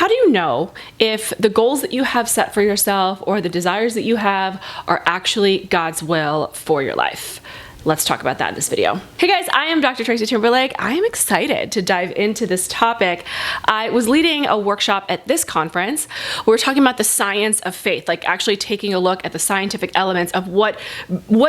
How do you know if the goals that you have set for yourself or the desires that you have are actually God's will for your life? Let's talk about that in this video. Hey guys, I am Dr. Tracy Timberlake. I am excited to dive into this topic. I was leading a workshop at this conference. We were talking about the science of faith, like actually taking a look at the scientific elements of what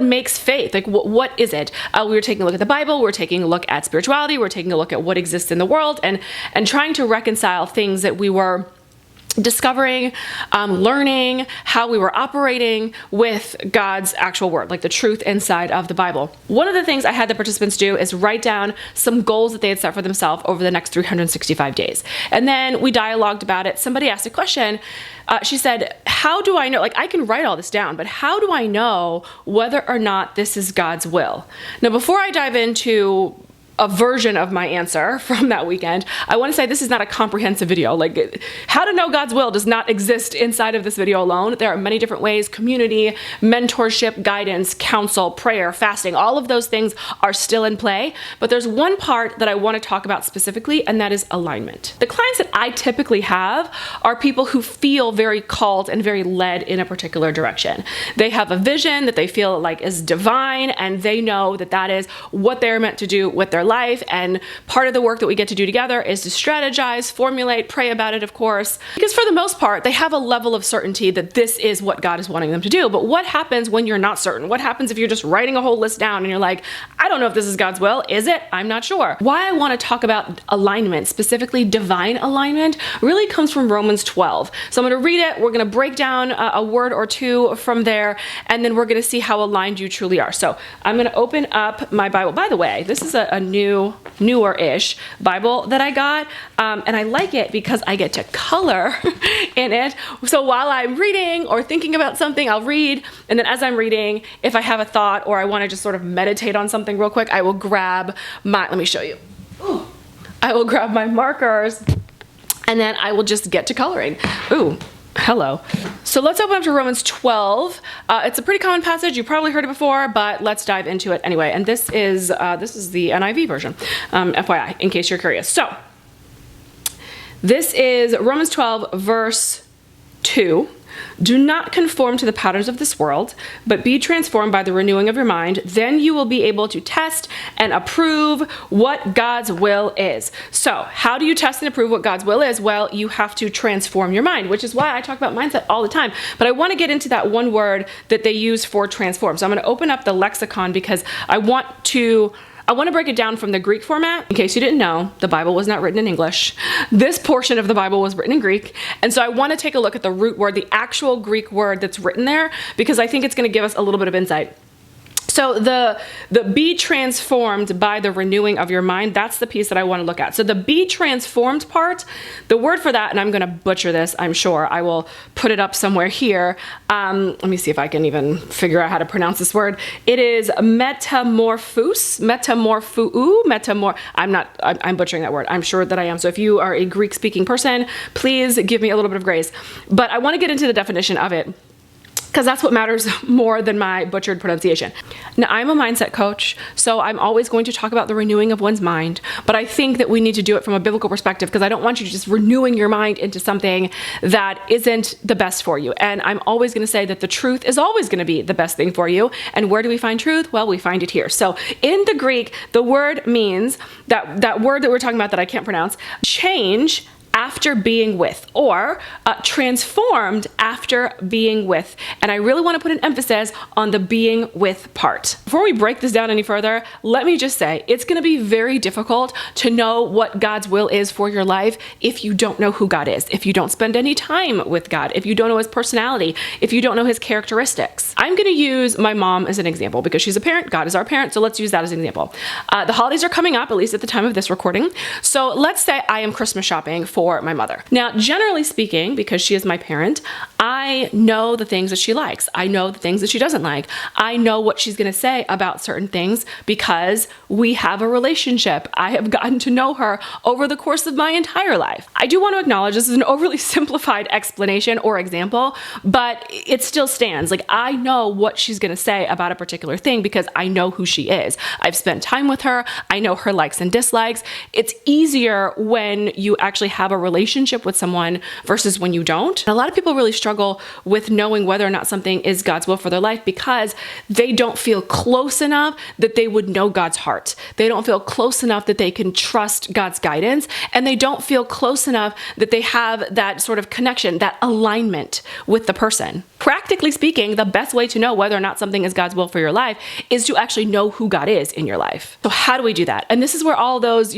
makes faith, like what is it? We were taking a look at the Bible, we were taking a look at spirituality, we were taking a look at what exists in the world and trying to reconcile things that we were discovering, learning how we were operating with God's actual word, like the truth inside of the Bible. One of the things I had the participants do is write down some goals that they had set for themselves over the next 365 days. And then we dialogued about it. Somebody asked a question. She said, how do I know, like I can write all this down, but how do I know whether or not this is God's will? Now, before I dive into a version of my answer from that weekend, I want to say this is not a comprehensive video. Like, how to know God's will does not exist inside of this video alone. There are many different ways: community, mentorship, guidance, counsel, prayer, fasting, all of those things are still in play. But there's one part that I want to talk about specifically, and that is alignment. The clients that I typically have are people who feel very called and very led in a particular direction. They have a vision that they feel like is divine, and they know that that is what they're meant to do with their life. And part of the work that we get to do together is to strategize, formulate, pray about it, of course, because for the most part, they have a level of certainty that this is what God is wanting them to do. But what happens when you're not certain? What happens if you're just writing a whole list down and you're like, I don't know if this is God's will. Is it? I'm not sure. Why I want to talk about alignment, specifically divine alignment, really comes from Romans 12. So I'm going to read it. We're going to break down a word or two from there, and then we're going to see how aligned you truly are. So I'm going to open up my Bible. By the way, this is a newer-ish Bible that I got, and I like it because I get to color in it. So while I'm reading or thinking about something, I'll read, and then as I'm reading, if I have a thought or I want to just sort of meditate on something real quick, I will grab my, let me show you. Ooh. I will grab my markers, and then I will just get to coloring. Ooh. Hello. So let's open up to Romans 12. It's a pretty common passage. You've probably heard it before, but let's dive into it anyway. And this is the NIV version, FYI, in case you're curious. So this is Romans 12, verse 2. Do not conform to the patterns of this world, but be transformed by the renewing of your mind. Then you will be able to test and approve what God's will is. So how do you test and approve what God's will is? Well, you have to transform your mind, which is why I talk about mindset all the time. But I want to get into that one word that they use for transform. So I'm going to open up the lexicon because I want to break it down from the Greek format. In case you didn't know, the Bible was not written in English. This portion of the Bible was written in Greek. And so I want to take a look at the root word, the actual Greek word that's written there, because I think it's going to give us a little bit of insight. So the be transformed by the renewing of your mind, that's the piece that I want to look at. So the be transformed part, the word for that, and I'm going to butcher this, I'm sure. I will put it up somewhere here. Let me see if I can even figure out how to pronounce this word. It is I'm butchering that word. I'm sure that I am. So if you are a Greek speaking person, please give me a little bit of grace. But I want to get into the definition of it, because that's what matters more than my butchered pronunciation. Now, I'm a mindset coach, so I'm always going to talk about the renewing of one's mind, but I think that we need to do it from a biblical perspective, because I don't want you just renewing your mind into something that isn't the best for you. And I'm always going to say that the truth is always going to be the best thing for you. And where do we find truth? Well, we find it here. So in the Greek, the word means, that word that we're talking about that I can't pronounce, change after being with, or transformed after being with. And I really want to put an emphasis on the being with part. Before we break this down any further, let me just say, it's going to be very difficult to know what God's will is for your life if you don't know who God is, if you don't spend any time with God, if you don't know his personality, if you don't know his characteristics. I'm going to use my mom as an example because she's a parent. God is our parent. So let's use that as an example. The holidays are coming up, at least at the time of this recording. So let's say I am Christmas shopping for my mother. Now, generally speaking, because she is my parent, I I know the things that she likes. I know the things that she doesn't like. I know what she's going to say about certain things because we have a relationship. I have gotten to know her over the course of my entire life. I do want to acknowledge this is an overly simplified explanation or example, but it still stands. Like, I know what she's going to say about a particular thing because I know who she is. I've spent time with her. I know her likes and dislikes. It's easier when you actually have a relationship with someone versus when you don't. And a lot of people really struggle with knowing whether or not something is God's will for their life because they don't feel close enough that they would know God's heart. They don't feel close enough that they can trust God's guidance, and they don't feel close enough that they have that sort of connection, that alignment with the person. Practically speaking, the best way to know whether or not something is God's will for your life is to actually know who God is in your life. So how do we do that? And this is where all those,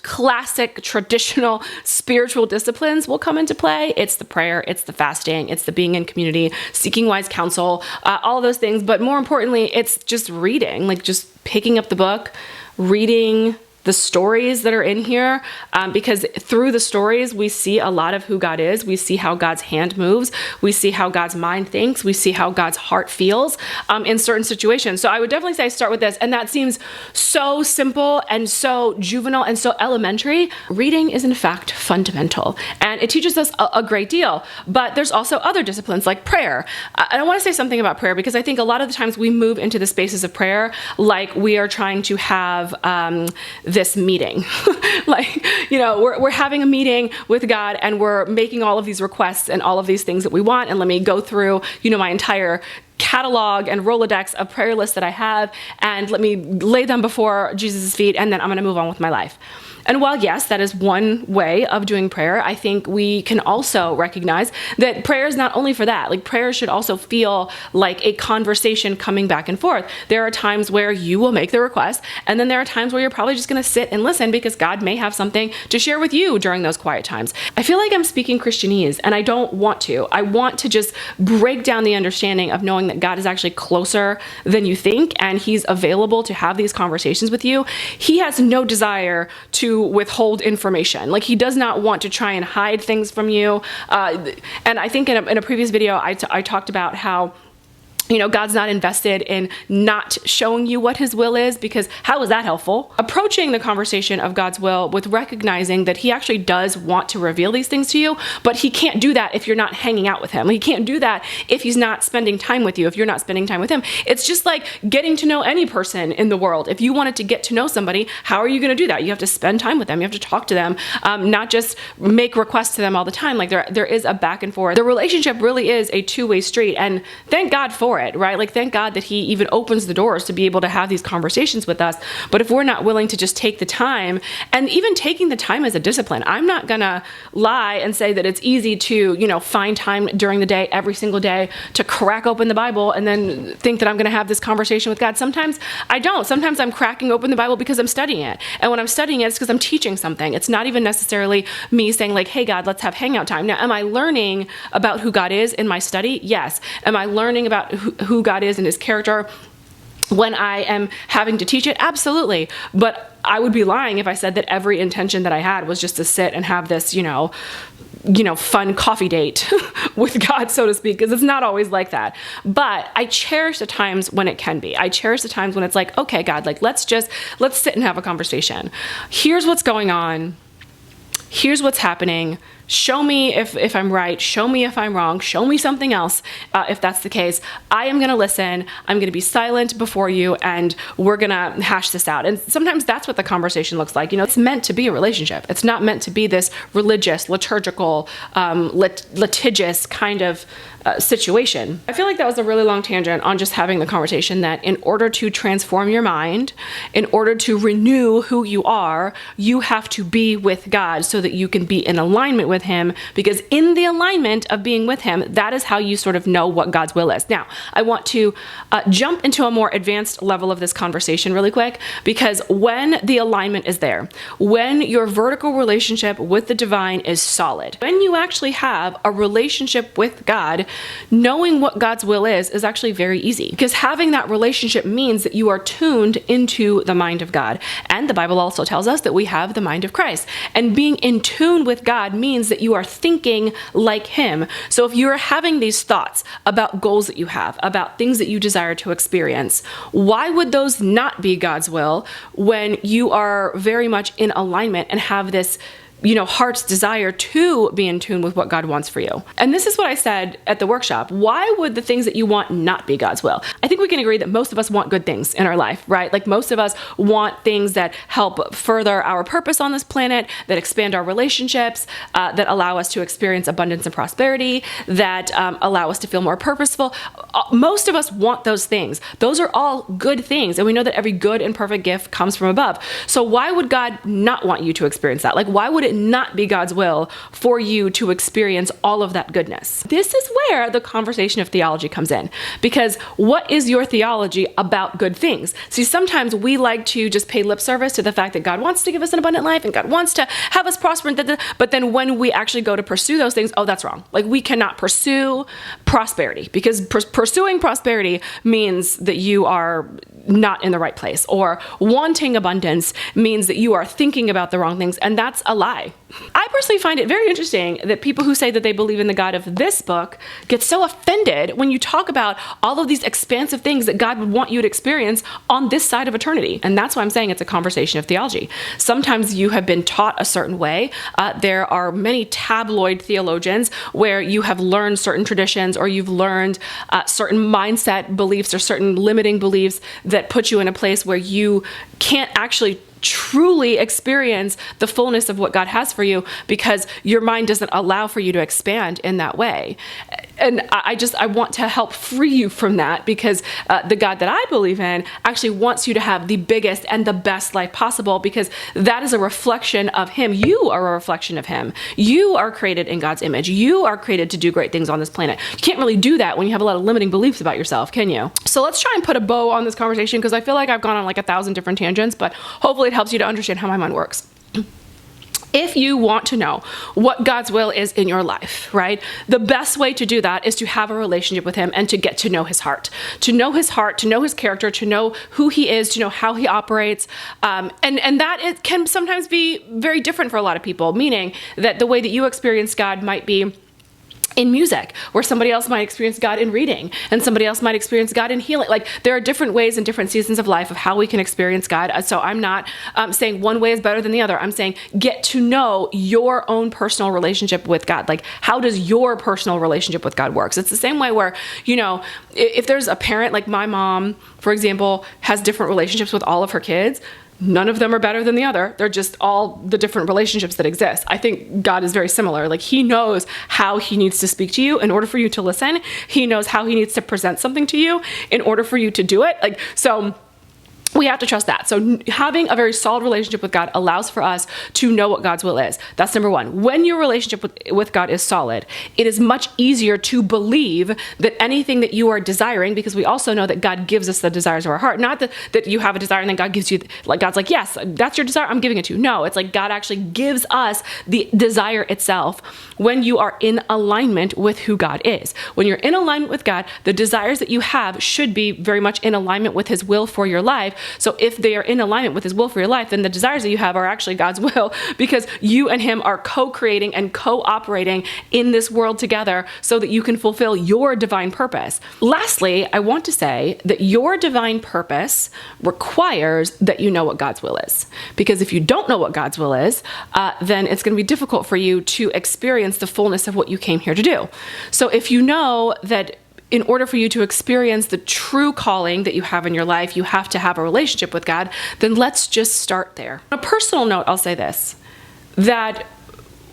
classic, traditional spiritual disciplines will come into play. It's the prayer, it's the fasting, it's the being in community, seeking wise counsel, all of those things. But more importantly, it's just reading, like just picking up the book, reading the stories that are in here, because through the stories, we see a lot of who God is. We see how God's hand moves. We see how God's mind thinks. We see how God's heart feels in certain situations. So I would definitely say start with this. And that seems so simple and so juvenile and so elementary. Reading is in fact fundamental, and it teaches us a great deal. But there's also other disciplines like prayer. And I want to say something about prayer because I think a lot of the times we move into the spaces of prayer like we are trying to have this meeting. Like, we're having a meeting with God and we're making all of these requests and all of these things that we want. And let me go through, my entire catalog and Rolodex of prayer lists that I have, and let me lay them before Jesus' feet, and then I'm going to move on with my life. And while yes, that is one way of doing prayer, I think we can also recognize that prayer is not only for that. Like, prayer should also feel like a conversation coming back and forth. There are times where you will make the request, and then there are times where you're probably just going to sit and listen because God may have something to share with you during those quiet times. I feel like I'm speaking Christianese, and I don't want to. I want to just break down the understanding of knowing that God is actually closer than you think, and He's available to have these conversations with you. He has no desire to withhold information. Like, He does not want to try and hide things from you. And I think in a previous video, I talked about how God's not invested in not showing you what His will is, because how is that helpful? Approaching the conversation of God's will with recognizing that He actually does want to reveal these things to you, but He can't do that if you're not hanging out with Him. He can't do that if He's not spending time with you, if you're not spending time with Him. It's just like getting to know any person in the world. If you wanted to get to know somebody, how are you going to do that? You have to spend time with them. You have to talk to them, not just make requests to them all the time. Like, there is a back and forth. The relationship really is a two-way street, and thank God for it, right? Like, thank God that He even opens the doors to be able to have these conversations with us. But if we're not willing to just take the time, and even taking the time as a discipline, I'm not gonna lie and say that it's easy to, find time during the day, every single day, to crack open the Bible and then think that I'm gonna have this conversation with God. Sometimes I don't. Sometimes I'm cracking open the Bible because I'm studying it. And when I'm studying it, it's because I'm teaching something. It's not even necessarily me saying like, hey God, let's have hangout time. Now, am I learning about who God is in my study? Yes. Am I learning about who God is and His character when I am having to teach it? Absolutely. But I would be lying if I said that every intention that I had was just to sit and have this, fun coffee date with God, so to speak, because it's not always like that. But I cherish the times when it can be. I cherish the times when it's like, okay, God, like, let's sit and have a conversation. Here's what's going on. Here's what's happening. Show me if I'm right. Show me if I'm wrong. Show me something else if that's the case. I am going to listen. I'm going to be silent before you, and we're going to hash this out. And sometimes that's what the conversation looks like. It's meant to be a relationship. It's not meant to be this religious, liturgical, litigious kind of situation. I feel like that was a really long tangent on just having the conversation that in order to transform your mind, in order to renew who you are, you have to be with God so that you can be in alignment with Him, because in the alignment of being with Him, that is how you sort of know what God's will is. Now, I want to jump into a more advanced level of this conversation really quick, because when the alignment is there, when your vertical relationship with the divine is solid, when you actually have a relationship with God, knowing what God's will is actually very easy, because having that relationship means that you are tuned into the mind of God. And the Bible also tells us that we have the mind of Christ. And being in tune with God means means that you are thinking like him. So if you're having these thoughts about goals that you have, about things that you desire to experience, why would those not be God's will when you are very much in alignment and have this heart's desire to be in tune with what God wants for you? And this is what I said at the workshop. Why would the things that you want not be God's will? I think we can agree that most of us want good things in our life, right? Like most of us want things that help further our purpose on this planet, that expand our relationships, that allow us to experience abundance and prosperity, that allow us to feel more purposeful. Most of us want those things. Those are all good things. And we know that every good and perfect gift comes from above. So why would God not want you to experience that? Like, why would it not be God's will for you to experience all of that goodness? This is where the conversation of theology comes in, because what is your theology about good things? See, sometimes we like to just pay lip service to the fact that God wants to give us an abundant life and God wants to have us prosper, but then when we actually go to pursue those things, oh, that's wrong. Like, we cannot pursue prosperity, because pursuing prosperity means that you are not in the right place, or wanting abundance means that you are thinking about the wrong things, and that's a lie. I personally find it very interesting that people who say that they believe in the God of this book get so offended when you talk about all of these expansive things that God would want you to experience on this side of eternity. And that's why I'm saying it's a conversation of theology. Sometimes you have been taught a certain way. There are many tabloid theologians where you have learned certain traditions, or you've learned certain mindset beliefs or certain limiting beliefs that put you in a place where you can't actually truly experience the fullness of what God has for you, because your mind doesn't allow for you to expand in that way. And I want to help free you from that, because the God that I believe in actually wants you to have the biggest and the best life possible, because that is a reflection of him. You are a reflection of him. You are created in God's image. You are created to do great things on this planet. You can't really do that when you have a lot of limiting beliefs about yourself, can you? So let's try and put a bow on this conversation, because I feel like I've gone on like 1,000 different tangents, but hopefully it helps you to understand how my mind works. If you want to know what God's will is in your life, right? The best way to do that is to have a relationship with him and to get to know his heart. To know his heart, to know his character, to know who he is, to know how he operates. And that it can sometimes be very different for a lot of people, meaning that the way that you experience God might be in music, where somebody else might experience God in reading, and somebody else might experience God in healing. Like, there are different ways and different seasons of life of how we can experience God. So I'm not saying one way is better than the other. I'm saying get to know your own personal relationship with God. Like, how does your personal relationship with God works? It's the same way where, if there's a parent, like my mom, for example, has different relationships with all of her kids. None of them are better than the other. They're just all the different relationships that exist. I think God is very similar. Like, he knows how he needs to speak to you in order for you to listen. He knows how he needs to present something to you in order for you to do it. So we have to trust that. So having a very solid relationship with God allows for us to know what God's will is. That's number one. When your relationship with God is solid, it is much easier to believe that anything that you are desiring, because we also know that God gives us the desires of our heart. Not that you have a desire and then God gives you, like, God's like, yes, that's your desire, I'm giving it to you. No, it's like God actually gives us the desire itself when you are in alignment with who God is. When you're in alignment with God, the desires that you have should be very much in alignment with his will for your life. So if they are in alignment with his will for your life, then the desires that you have are actually God's will, because you and him are co-creating and co-operating in this world together so that you can fulfill your divine purpose. Lastly, I want to say that your divine purpose requires that you know what God's will is. Because if you don't know what God's will is, then it's going to be difficult for you to experience the fullness of what you came here to do. So if you know that in order for you to experience the true calling that you have in your life, you have to have a relationship with God, then let's just start there. On a personal note, I'll say this, that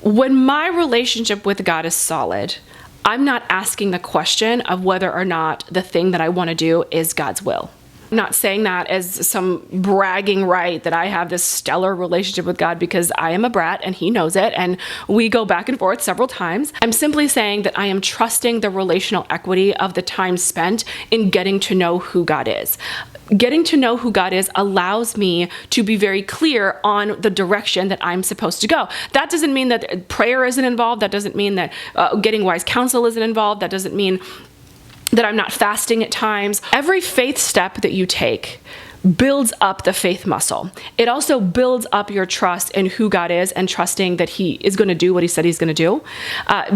when my relationship with God is solid, I'm not asking the question of whether or not the thing that I want to do is God's will. I'm not saying that as some bragging right that I have this stellar relationship with God, because I am a brat and he knows it, and we go back and forth several times. I'm simply saying that I am trusting the relational equity of the time spent in getting to know who God is. Getting to know who God is allows me to be very clear on the direction that I'm supposed to go. That doesn't mean that prayer isn't involved. That doesn't mean that getting wise counsel isn't involved. That doesn't mean that I'm not fasting at times. Every faith step that you take builds up the faith muscle. It also builds up your trust in who God is and trusting that he is going to do what he said he's going to do.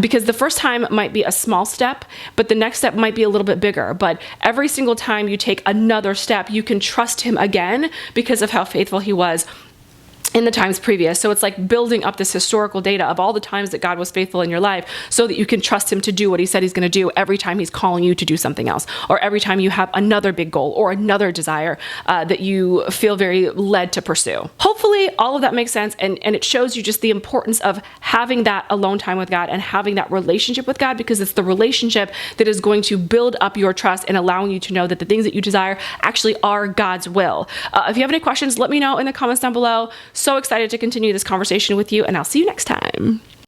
Because the first time might be a small step, but the next step might be a little bit bigger. But every single time you take another step, you can trust him again because of how faithful he was in the times previous. So it's like building up this historical data of all the times that God was faithful in your life so that you can trust him to do what he said he's going to do every time he's calling you to do something else, or every time you have another big goal or another desire that you feel very led to pursue. Hopefully all of that makes sense, and it shows you just the importance of having that alone time with God and having that relationship with God, because it's the relationship that is going to build up your trust and allowing you to know that the things that you desire actually are God's will. If you have any questions, let me know in the comments down below. So excited to continue this conversation with you, and I'll see you next time.